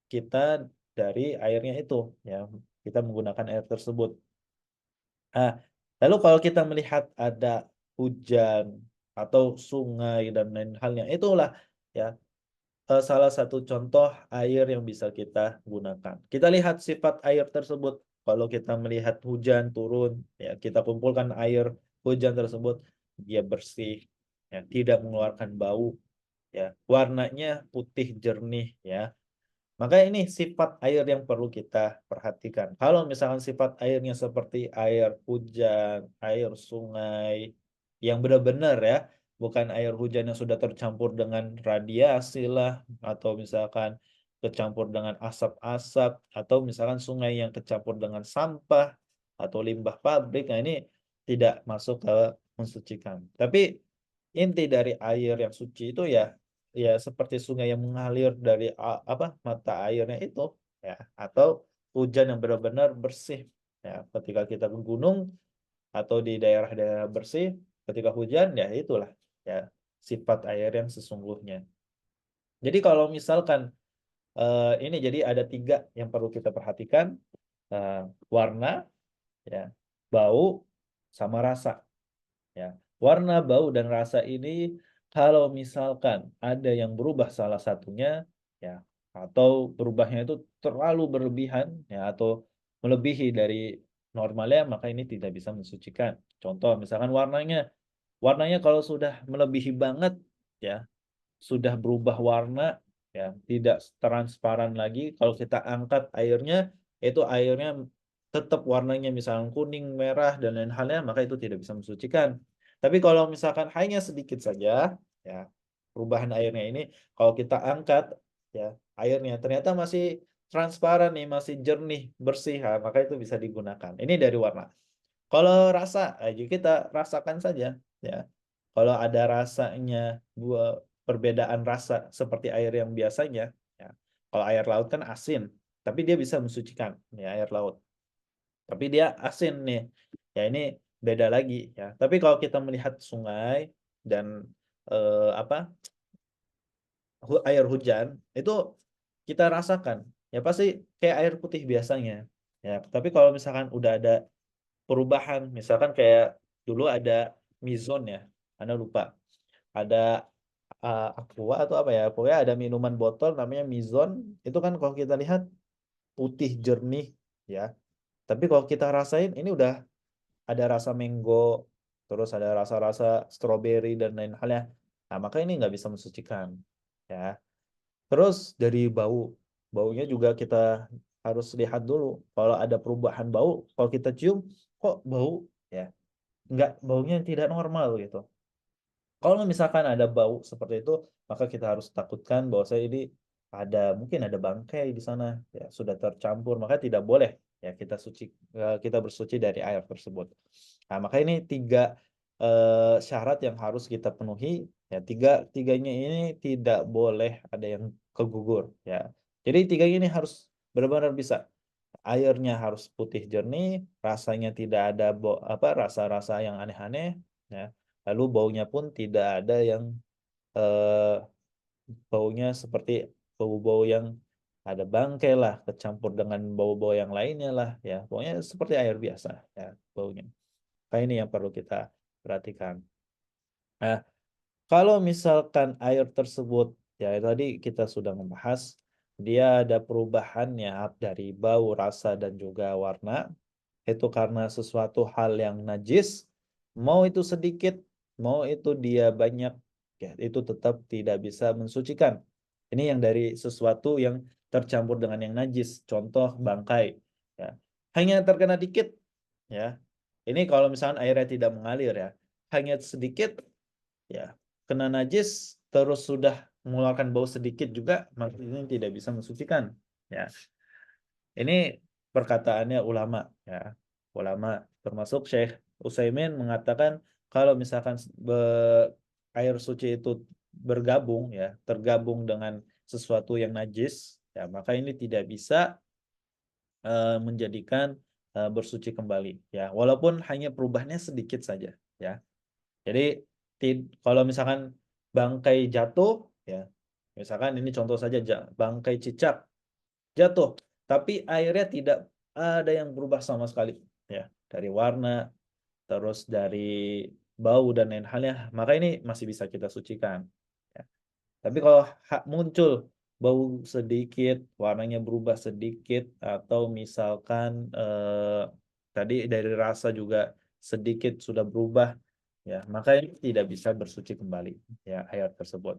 kita dari airnya itu ya. Kita menggunakan air tersebut. Nah, lalu kalau kita melihat ada hujan atau sungai dan lain halnya, itulah ya salah satu contoh air yang bisa kita gunakan. Kita lihat sifat air tersebut. Kalau kita melihat hujan turun, ya kita kumpulkan air hujan tersebut, dia bersih, ya tidak mengeluarkan bau, ya warnanya putih jernih, ya. Maka ini sifat air yang perlu kita perhatikan. Kalau misalkan sifat airnya seperti air hujan, air sungai, yang benar-benar ya, bukan air hujan yang sudah tercampur dengan radiasi lah, atau misalkan kecampur dengan asap-asap, atau misalkan sungai yang kecampur dengan sampah, atau limbah pabrik, nah ini tidak masuk ke mensucikan. Tapi inti dari air yang suci itu ya ya seperti sungai yang mengalir dari apa mata airnya itu ya, atau hujan yang benar-benar bersih ya, ketika kita ke gunung atau di daerah-daerah bersih ketika hujan ya itulah ya sifat air yang sesungguhnya. Jadi kalau misalkan ini jadi ada tiga yang perlu kita perhatikan, eh, warna ya, bau sama rasa ya. Warna, bau, dan rasa ini kalau misalkan ada yang berubah salah satunya ya, atau berubahnya itu terlalu berlebihan ya, atau melebihi dari normalnya, maka ini tidak bisa mensucikan. Contoh misalkan warnanya kalau sudah melebihi banget ya, sudah berubah warna ya, tidak transparan lagi. Kalau kita angkat airnya, itu airnya tetap warnanya misalnya kuning, merah dan lain halnya, maka itu tidak bisa mensucikan. Tapi kalau misalkan hanya sedikit saja, ya, perubahan airnya ini, kalau kita angkat, ya, airnya ternyata masih transparan nih, masih jernih, bersih, ya, maka itu bisa digunakan. Ini dari warna. Kalau rasa, aja kita rasakan saja, ya. Kalau ada rasanya perbedaan rasa seperti air yang biasanya, ya. Kalau air laut kan asin, tapi dia bisa mensucikan, ya, air laut. Tapi dia asin nih, ya ini beda lagi, ya. Tapi kalau kita melihat sungai dan apa air hujan itu kita rasakan, ya pasti kayak air putih biasanya, ya. Tapi kalau misalkan udah ada perubahan, misalkan kayak dulu ada Mizone ya, Anda lupa. Ada, Aqua atau apa ya, pokoknya ada minuman botol namanya Mizone, itu kan kalau kita lihat putih jernih ya, tapi kalau kita rasain ini udah ada rasa mango, terus ada rasa-rasa stroberi dan lain halnya. Nah, maka ini nggak bisa mensucikan, ya. Terus dari bau, baunya juga kita harus lihat dulu. Kalau ada perubahan bau, kalau kita cium, kok bau? Ya, nggak, baunya tidak normal gitu. Kalau misalkan ada bau seperti itu, maka kita harus takutkan bahwa saya ini mungkin ada bangkai di sana, ya sudah tercampur, maka tidak boleh ya kita bersuci dari air tersebut. Nah, maka ini tiga syarat yang harus kita penuhi, ya tiganya ini tidak boleh ada yang kegugur, ya. Jadi tiga ini harus benar-benar bisa. Airnya harus putih jernih, rasanya tidak ada rasa-rasa yang aneh-aneh, ya. Lalu baunya pun tidak ada yang eh, baunya seperti bau-bau yang ada bangkai lah, kecampur dengan bau-bau yang lainnya lah, ya. Pokoknya seperti air biasa, ya, baunya. Nah, ini yang perlu kita perhatikan. Nah, kalau misalkan air tersebut, ya tadi kita sudah membahas, dia ada perubahannya dari bau, rasa, dan juga warna. Itu karena sesuatu hal yang najis, mau itu sedikit, mau itu dia banyak, ya itu tetap tidak bisa mensucikan. Ini yang dari sesuatu yang tercampur dengan yang najis, contoh bangkai, ya. Hanya terkena dikit, ya. Ini kalau misalnya airnya tidak mengalir ya, hanya sedikit, ya, kena najis terus sudah mengeluarkan bau sedikit juga, maka ini tidak bisa mensucikan, ya. Ini perkataannya ulama, ya. Ulama termasuk Syekh Utsaimin mengatakan kalau misalkan air suci itu bergabung, ya, tergabung dengan sesuatu yang najis, ya, maka ini tidak bisa menjadikan bersuci kembali, ya. Walaupun hanya perubahannya sedikit saja, ya. Jadi kalau misalkan bangkai jatuh, ya, misalkan ini contoh saja, bangkai cicak jatuh, tapi airnya tidak ada yang berubah sama sekali, ya, dari warna, terus dari bau dan lain halnya, maka ini masih bisa kita sucikan, ya. Tapi kalau muncul bau sedikit, warnanya berubah sedikit, atau misalkan tadi dari rasa juga sedikit sudah berubah, ya, maka ini tidak bisa bersuci kembali, ya, air tersebut.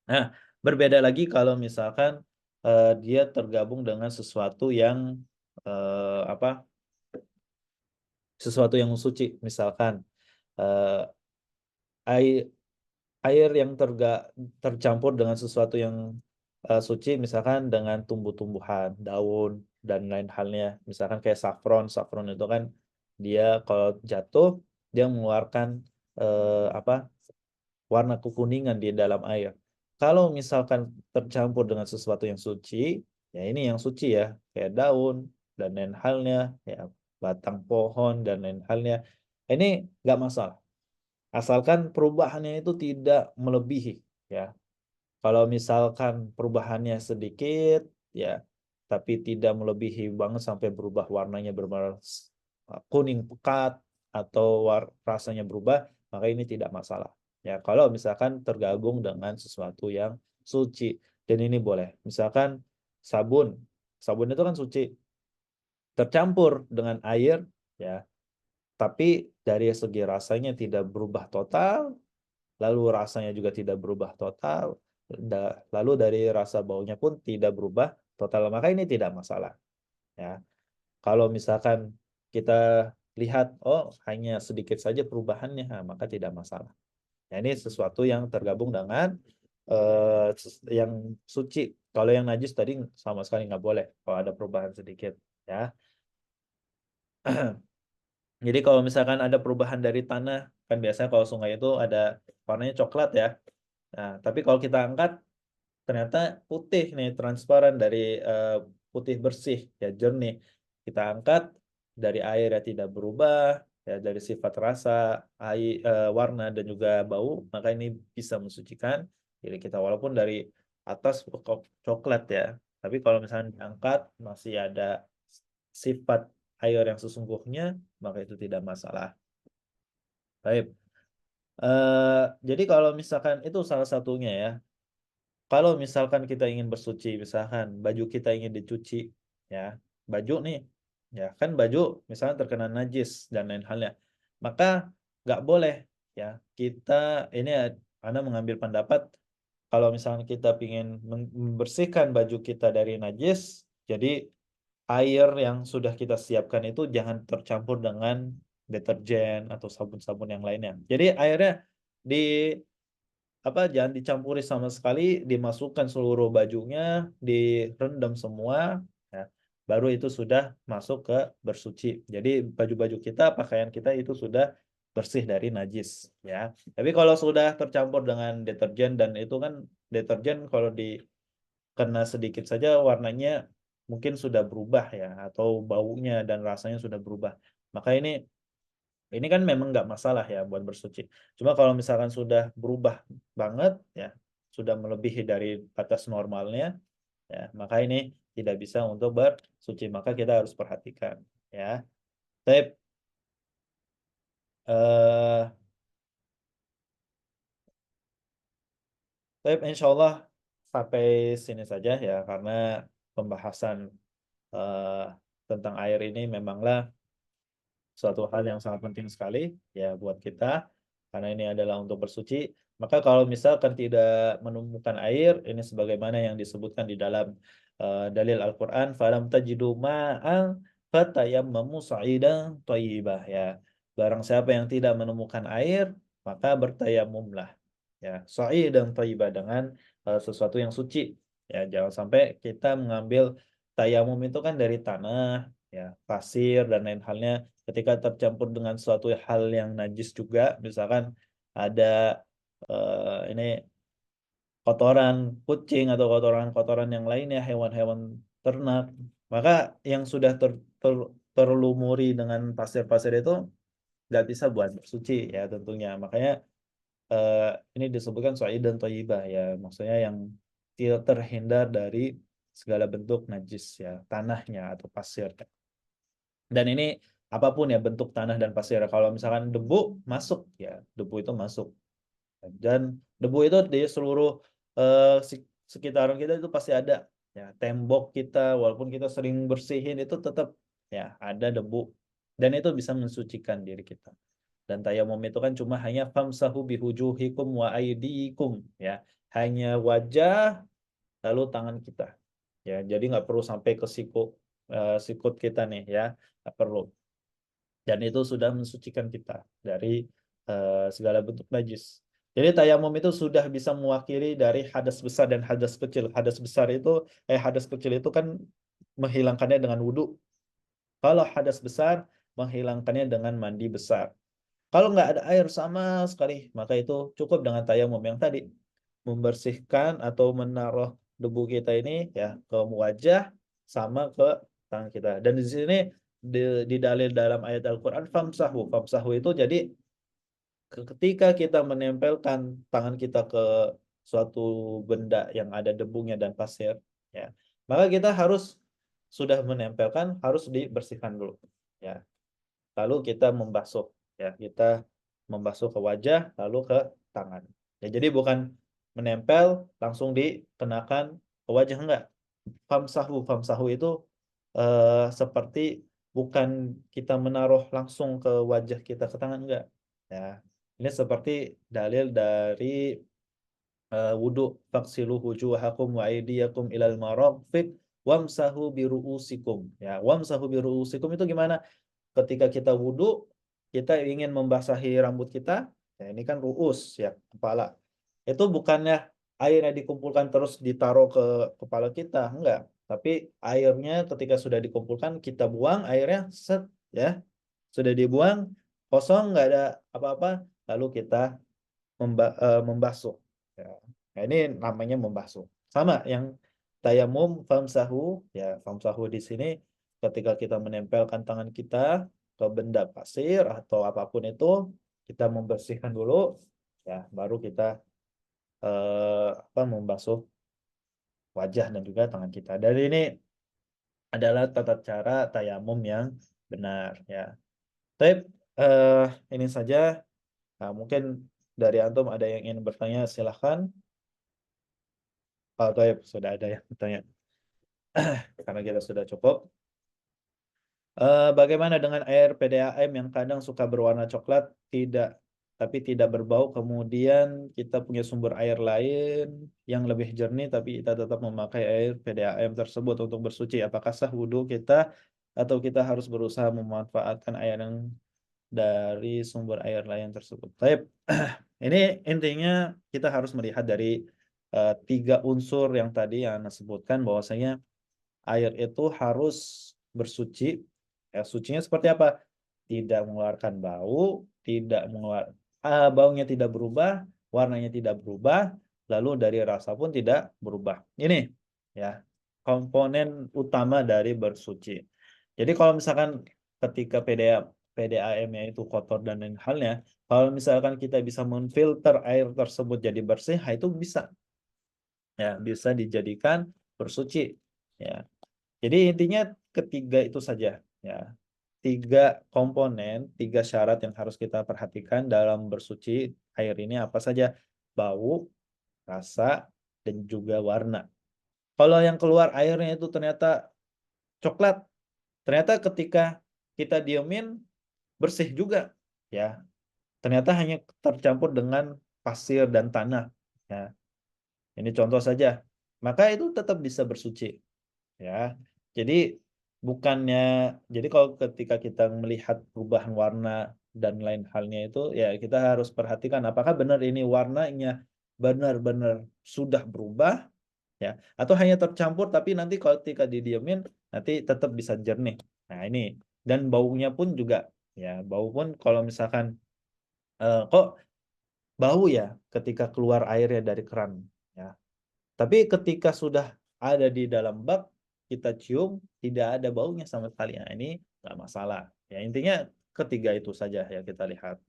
Nah, berbeda lagi kalau misalkan dia tergabung dengan sesuatu yang apa? Sesuatu yang suci, misalkan eh, air air yang tercampur dengan sesuatu yang suci, misalkan dengan tumbuh-tumbuhan, daun dan lain halnya. Misalkan kayak saffron, saffron itu kan dia kalau jatuh dia mengeluarkan apa? Warna kekuningan di dalam air. Kalau misalkan tercampur dengan sesuatu yang suci, ya ini yang suci ya, kayak daun dan lain halnya, ya batang pohon dan lain halnya. Ini nggak masalah. Asalkan perubahannya itu tidak melebihi, ya. Kalau misalkan perubahannya sedikit, ya, tapi tidak melebihi banget sampai berubah warnanya berwarna kuning pekat atau rasanya berubah, maka ini tidak masalah. Ya, kalau misalkan tergabung dengan sesuatu yang suci, dan ini boleh. Misalkan sabun, sabun itu kan suci, tercampur dengan air, ya, tapi dari segi rasanya tidak berubah total, lalu rasanya juga tidak berubah total, lalu dari rasa baunya pun tidak berubah total, maka ini tidak masalah. Ya, kalau misalkan kita lihat, oh hanya sedikit saja perubahannya, nah, maka tidak masalah. Nah, ini sesuatu yang tergabung dengan yang suci. Kalau yang najis tadi sama sekali nggak boleh kalau ada perubahan sedikit. Ya, jadi kalau misalkan ada perubahan dari tanah, kan biasanya kalau sungai itu ada warnanya coklat ya. Nah, tapi kalau kita angkat ternyata putih nih, transparan dari eh, putih bersih ya, jernih. Kita angkat dari air yang tidak berubah ya, dari sifat rasa, air, warna dan juga bau, maka ini bisa mensucikan diri kita walaupun dari atas coklat ya. Tapi kalau misalnya diangkat masih ada sifat air yang sesungguhnya, maka itu tidak masalah. Baik. Jadi kalau misalkan itu salah satunya ya. Kalau misalkan kita ingin bersuci, misalkan baju kita ingin dicuci, ya, baju nih, ya kan baju misalnya terkena najis dan lain halnya, maka nggak boleh, ya, kita ini Anda mengambil pendapat kalau misalnya kita ingin membersihkan baju kita dari najis, jadi air yang sudah kita siapkan itu jangan tercampur dengan deterjen atau sabun-sabun yang lainnya. Jadi airnya di apa jangan dicampuri sama sekali, dimasukkan seluruh bajunya, direndam semua, ya, baru itu sudah masuk ke bersuci. Jadi baju-baju kita, pakaian kita itu sudah bersih dari najis, ya. Tapi kalau sudah tercampur dengan deterjen dan itu kan deterjen kalau dikena sedikit saja warnanya mungkin sudah berubah ya, atau baunya dan rasanya sudah berubah. Maka ini kan memang nggak masalah ya buat bersuci. Cuma kalau misalkan sudah berubah banget ya, sudah melebihi dari batas normalnya, ya maka ini tidak bisa untuk bersuci. Maka kita harus perhatikan ya. Tapi eh insya Allah sampai sini saja ya karena pembahasan eh, tentang air ini memanglah suatu hal yang sangat penting sekali ya buat kita karena ini adalah untuk bersuci. Maka kalau misalkan tidak menemukan air, ini sebagaimana yang disebutkan di dalam dalil Al-Quran, falam tajidu ma'an fatayammamu sa'idan thayyibah ya. Barang siapa yang tidak menemukan air, maka bertayamumlah ya, sa'idan thayyibah dengan sesuatu yang suci. Ya, jangan sampai kita mengambil tayamum itu kan dari tanah, ya, pasir dan lain halnya ketika tercampur dengan suatu hal yang najis juga, misalkan ada ini kotoran kucing atau kotoran-kotoran yang lainnya, hewan-hewan ternak, maka yang sudah terlumuri dengan pasir-pasir itu nggak bisa buat bersuci ya tentunya. Makanya eh, ini disebutkan suai dan thayyibah ya, maksudnya yang tidak terhindar dari segala bentuk najis ya, tanahnya atau pasir. Dan ini apapun ya bentuk tanah dan pasir. Kalau misalkan debu masuk ya, debu itu masuk. Dan debu itu di seluruh sekitaran kita itu pasti ada. Ya, tembok kita walaupun kita sering bersihin itu tetap ya ada debu. Dan itu bisa mensucikan diri kita. Dan tayamum itu kan cuma hanya famsahu bihujuhikum wa aidikum ya. Hanya wajah lalu tangan kita. Ya, jadi nggak perlu sampai ke sikut kita nih ya, nggak perlu. Dan itu sudah mensucikan kita dari segala bentuk najis. Jadi tayamum itu sudah bisa mewakili dari hadas besar dan hadas kecil. Hadas kecil itu kan menghilangkannya dengan wudhu. Kalau hadas besar menghilangkannya dengan mandi besar. Kalau nggak ada air sama sekali, maka itu cukup dengan tayamum yang tadi. Membersihkan atau menaruh debu kita ini ya ke wajah sama ke tangan kita. Dan di sini di dalil dalam ayat Al-Quran, famsahu. Famsahu itu jadi ketika kita menempelkan tangan kita ke suatu benda yang ada debunya dan pasir, ya, maka kita harus sudah menempelkan, harus dibersihkan dulu. Ya, lalu kita membasuh, ya kita membasuh ke wajah lalu ke tangan, ya jadi bukan menempel langsung dikenakan ke wajah, enggak. Famsahu itu seperti bukan kita menaruh langsung ke wajah kita ke tangan, enggak, ya ini seperti dalil dari wudu, faksilu wujuhakum wa aydiyakum ilal marafiq wamsahu biruusikum. Ya, wamsahu biruusikum itu gimana? Ketika kita wudu, kita ingin membasahi rambut kita, ya ini kan ruus ya, kepala. Itu bukannya airnya dikumpulkan terus ditaruh ke kepala kita, enggak. Tapi airnya ketika sudah dikumpulkan, kita buang airnya, set, ya. Sudah dibuang, kosong, nggak ada apa-apa, lalu kita membasuh. Ya. Nah, ini namanya membasuh. Sama yang tayamum famsahu, ya famsahu di sini ketika kita menempelkan tangan kita ke benda pasir atau apapun itu, kita membersihkan dulu, ya baru kita membasuh wajah dan juga tangan kita. Dan ini adalah tata cara tayamum yang benar, ya. Tapi eh, ini saja. Nah, mungkin dari antum ada yang ingin bertanya, silahkan. Oh, Taib, sudah ada yang bertanya. Karena kita sudah cukup. Bagaimana dengan air PDAM yang kadang suka berwarna coklat, tapi tidak berbau, kemudian kita punya sumber air lain yang lebih jernih, tapi kita tetap memakai air PDAM tersebut untuk bersuci. Apakah sah wudhu kita, atau kita harus berusaha memanfaatkan air yang dari sumber air lain tersebut? Taib. Ini intinya kita harus melihat dari tiga unsur yang tadi yang Anda sebutkan, bahwasanya air itu harus bersuci. Ya, sucinya seperti apa? Tidak mengeluarkan bau, tidak mengeluarkan baunya tidak berubah, warnanya tidak berubah, lalu dari rasa pun tidak berubah. Ini ya komponen utama dari bersuci. Jadi kalau misalkan ketika PDAM-nya itu kotor dan lain halnya, kalau misalkan kita bisa memfilter air tersebut jadi bersih, itu bisa, ya bisa dijadikan bersuci. Ya, jadi intinya ketiga itu saja, ya. Tiga komponen, tiga syarat yang harus kita perhatikan dalam bersuci air ini apa saja? Bau, rasa, dan juga warna. Kalau yang keluar airnya itu ternyata coklat, ternyata ketika kita diemin bersih juga, ya. Ternyata hanya tercampur dengan pasir dan tanah, ya. Ini contoh saja. Maka itu tetap bisa bersuci, ya. Jadi bukannya, jadi kalau ketika kita melihat perubahan warna dan lain halnya itu, ya kita harus perhatikan apakah benar ini warnanya benar-benar sudah berubah, ya, atau hanya tercampur tapi nanti kalau ketika didiemin nanti tetap bisa jernih. Nah, ini, dan baunya pun juga, ya bau pun kalau misalkan kok bau ya ketika keluar airnya dari keran, ya. Tapi ketika sudah ada di dalam bak, kita cium, tidak ada baunya sama sekali. Nah, ini nggak masalah. Ya, intinya ketiga itu saja ya kita lihat.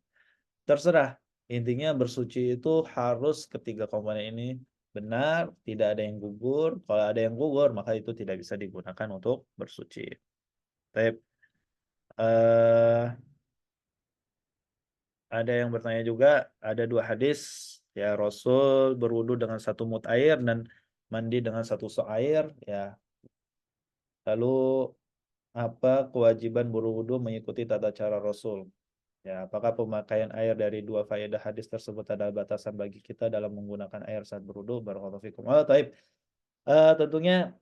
Terserah. Intinya bersuci itu harus ketiga komponen ini benar, tidak ada yang gugur. Kalau ada yang gugur, maka itu tidak bisa digunakan untuk bersuci. Baik. eh ada yang bertanya juga, ada dua hadis, ya Rasul berwudu dengan satu mut air dan mandi dengan satu sok air, ya. Lalu apa kewajiban berwudu mengikuti tata cara Rasul? Ya, apakah pemakaian air dari dua faedah hadis tersebut ada batasan bagi kita dalam menggunakan air saat berwudu? Barakallahu fikum. Oh, taib. Tentunya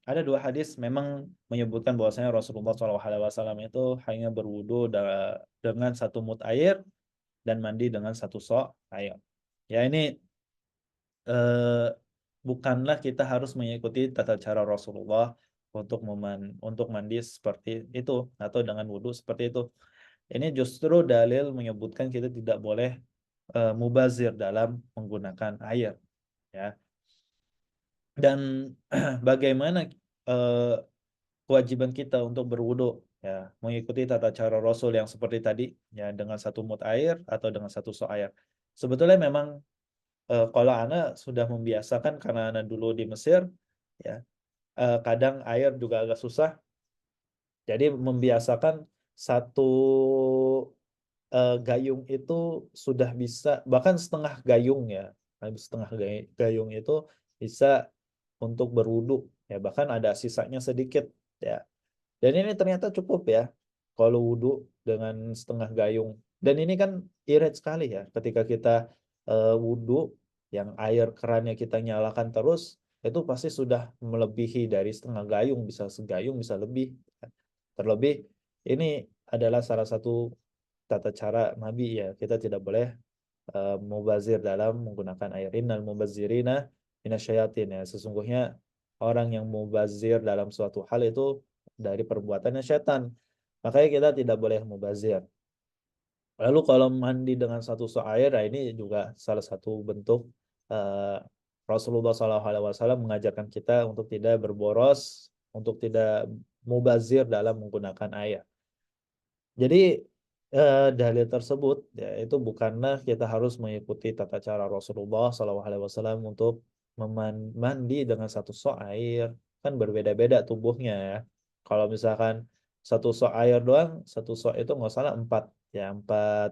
ada dua hadis memang menyebutkan bahwasanya Rasulullah SAW itu hanya berwudu dengan satu mut air dan mandi dengan satu sok air. Ya, ini eh, bukanlah kita harus mengikuti tata cara Rasulullah untuk mandi seperti itu atau dengan wudhu seperti itu. Ini justru dalil menyebutkan kita tidak boleh mubazir dalam menggunakan air, ya. Dan bagaimana eh, kewajiban kita untuk berwudhu, ya mengikuti tata cara Rasul yang seperti tadi, ya dengan satu mut air atau dengan satu sok air. Sebetulnya memang kalau Ana sudah membiasakan karena Ana dulu di Mesir, ya kadang air juga agak susah. Jadi membiasakan satu gayung itu sudah bisa, bahkan setengah gayung, ya. Setengah gayung itu bisa untuk berwudu, ya bahkan ada sisanya sedikit, ya. Dan ini ternyata cukup, ya, kalau wudu dengan setengah gayung. Dan ini kan irit sekali, ya ketika kita wudu. yang air kerannya kita nyalakan terus, itu pasti sudah melebihi dari setengah gayung, bisa segayung, bisa lebih. Terlebih, ini adalah salah satu tata cara Nabi ya. Kita tidak boleh mubazir dalam menggunakan air. Innal mubazirina minasyayatin ya. Sesungguhnya orang yang mubazir dalam suatu hal itu dari perbuatannya setan. Makanya kita tidak boleh mubazir. Lalu kalau mandi dengan satu sok air, nah ini juga salah satu bentuk eh, Rasulullah SAW mengajarkan kita untuk tidak berboros, untuk tidak mubazir dalam menggunakan air. Jadi dalil tersebut ya itu bukanlah kita harus mengikuti tata cara Rasulullah SAW untuk mandi dengan satu sok air, kan berbeda-beda tubuhnya ya. Kalau misalkan satu sok air doang, satu sok itu nggak salah empat ya empat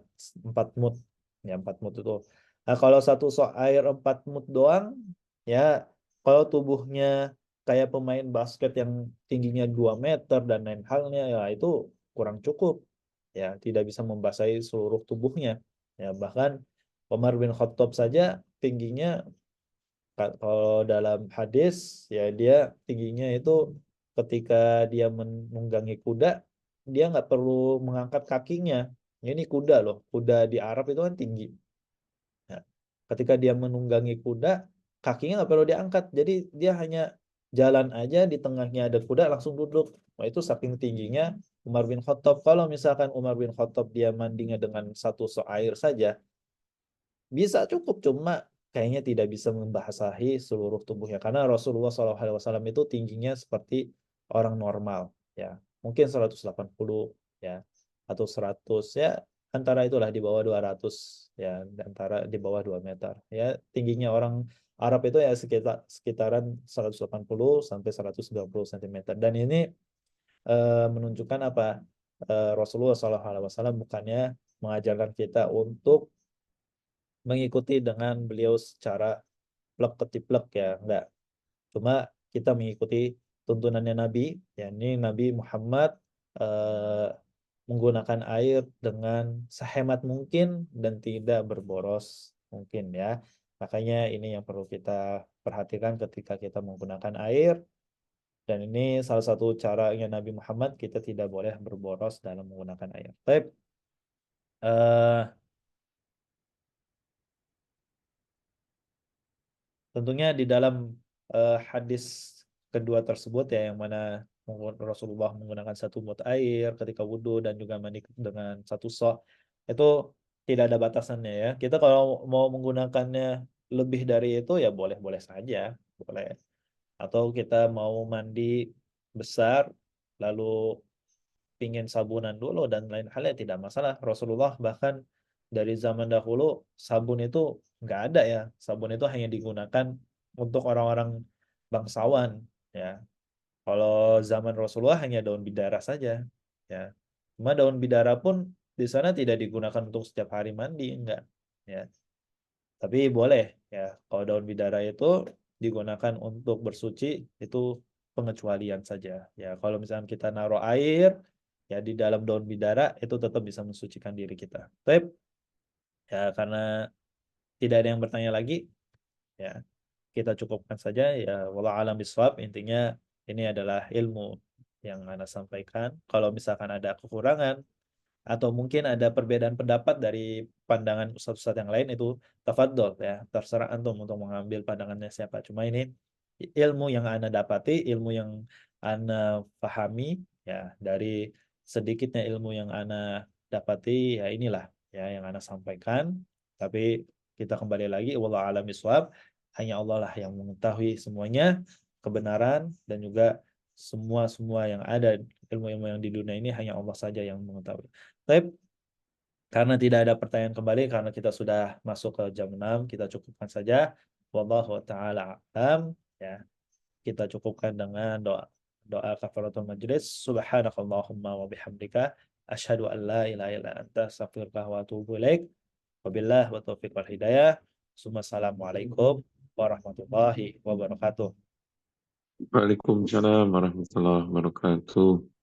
mut ya empat mut itu. Nah kalau satu sok air empat mut doang ya kalau tubuhnya kayak pemain basket yang tingginya 2 meter dan lain halnya ya itu kurang cukup ya tidak bisa membasahi seluruh tubuhnya ya bahkan Umar bin Khattab saja tingginya kalau dalam hadis ya dia tingginya itu ketika dia menunggangi kuda dia nggak perlu mengangkat kakinya. Ini kuda loh, kuda di Arab itu kan tinggi. Ya. Ketika dia menunggangi kuda, kakinya nggak perlu diangkat. Jadi dia hanya jalan aja di tengahnya ada kuda langsung duduk. Wah itu saking tingginya Umar bin Khattab. Kalau misalkan Umar bin Khattab dia mandinya dengan satu sok air saja, bisa cukup, cuma kayaknya tidak bisa membasahi seluruh tubuhnya karena Rasulullah SAW itu tingginya seperti orang normal ya. Mungkin 180 ya atau 100 ya antara itulah di bawah 200 ya antara di bawah 2 meter. Ya tingginya orang Arab itu ya sekitaran 180 sampai 190 cm dan ini menunjukkan apa Rasulullah SAW bukannya mengajarkan kita untuk mengikuti dengan beliau secara plek ketiplek ya enggak cuma kita mengikuti tuntunannya Nabi yakni Nabi Muhammad eh, menggunakan air dengan sehemat mungkin dan tidak berboros mungkin ya makanya ini yang perlu kita perhatikan ketika kita menggunakan air dan ini salah satu caranya Nabi Muhammad kita tidak boleh berboros dalam menggunakan air. Baik. eh Tentunya di dalam hadis kedua tersebut ya yang mana Rasulullah menggunakan satu mut air ketika wudhu dan juga mandi dengan satu sok itu tidak ada batasannya ya. Kita kalau mau menggunakannya lebih dari itu ya boleh-boleh saja, boleh. Atau kita mau mandi besar lalu pingin sabunan dulu dan lain halnya tidak masalah. Rasulullah bahkan dari zaman dahulu sabun itu nggak ada ya. Sabun itu hanya digunakan untuk orang-orang bangsawan ya. Kalau zaman Rasulullah hanya daun bidara saja ya. Cuma daun bidara pun di sana tidak digunakan untuk setiap hari mandi enggak ya. Tapi boleh ya. Kalau daun bidara itu digunakan untuk bersuci itu pengecualian saja ya. Kalau misalnya kita naruh air ya di dalam daun bidara itu tetap bisa mensucikan diri kita. Tapi ya karena tidak ada yang bertanya lagi ya kita cukupkan saja ya wallahu alam bisawab intinya ini adalah ilmu yang Anda sampaikan. Kalau misalkan ada kekurangan atau mungkin ada perbedaan pendapat dari pandangan ustadz-ustadz yang lain itu tafadhol ya terserah antum untuk mengambil pandangannya siapa cuma ini ilmu yang anda dapati ilmu yang anda pahami ya dari sedikitnya ilmu yang anda dapati ya inilah ya yang anda sampaikan tapi kita kembali lagi wallahu a'lam bishawab hanya Allah lah yang mengetahui semuanya kebenaran dan juga semua yang ada ilmu-ilmu yang di dunia ini hanya Allah saja yang mengetahui. Baik, karena tidak ada pertanyaan kembali karena kita sudah masuk ke jam 6, kita cukupkan saja. Wallahu taala alam ya. Kita cukupkan dengan doa doa kafaratul majlis. Subhanakallahumma wa bihamdika asyhadu an la ilaha illa anta astaghfiruka wa atubu ilaik. Wabillah wa taufiq wal hidayah. Assalamualaikum warahmatullahi wabarakatuh. Waalaikumsalam warahmatullahi wabarakatuh.